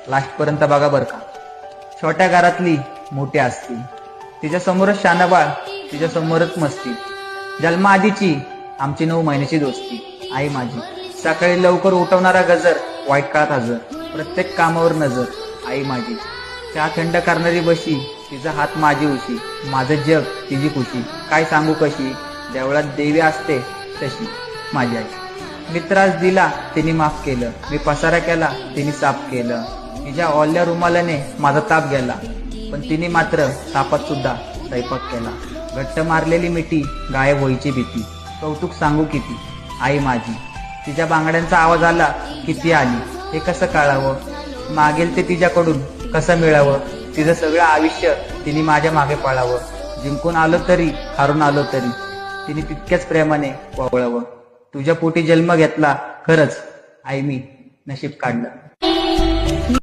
Last पर्यंत बघा बर का. छोट्या घरातली मोठी असती, तिच्या समोरच शानाबाळ, तिच्या समोरच मस्ती. जन्माआधीची आमची 9 महिन्याची दोस्ती. आई माझी सकाळी लवकर उठवणारा गजर, वाईट काळात हजर, प्रत्येक कामावर नजर. आई माझी चहा थंड करणारी बशी, तिचा हात माझी उशी. माझं जग तिची खुशी, काय सांगू कशी, देवळात देवी असते तशी माझी आई. मी त्रास दिला तिने माफ केलं, मी पसारा केला तिने साफ केलं. तिच्या ओल्या रुमालाने माझा ताप गेला, पण तिने मात्र तापात सुद्धा स्वयंपाक केला. घट्ट मारलेली मिठी, गायब व्हायची भीती, कौतुक सांगू किती. आई माझी तिच्या बांगड्यांचा आवाज आला किती आली, हे कसं कळावं, मागेल ते तिच्याकडून कसं मिळावं. तिचं सगळं आयुष्य तिने माझ्या मागे पळावं. जिंकून आलो तरी हारून आलो तरी तिने तितक्याच प्रेमाने वळवं. तुझ्या पोटी जन्म घेतला खरंच आई, मी नशीब काढलं.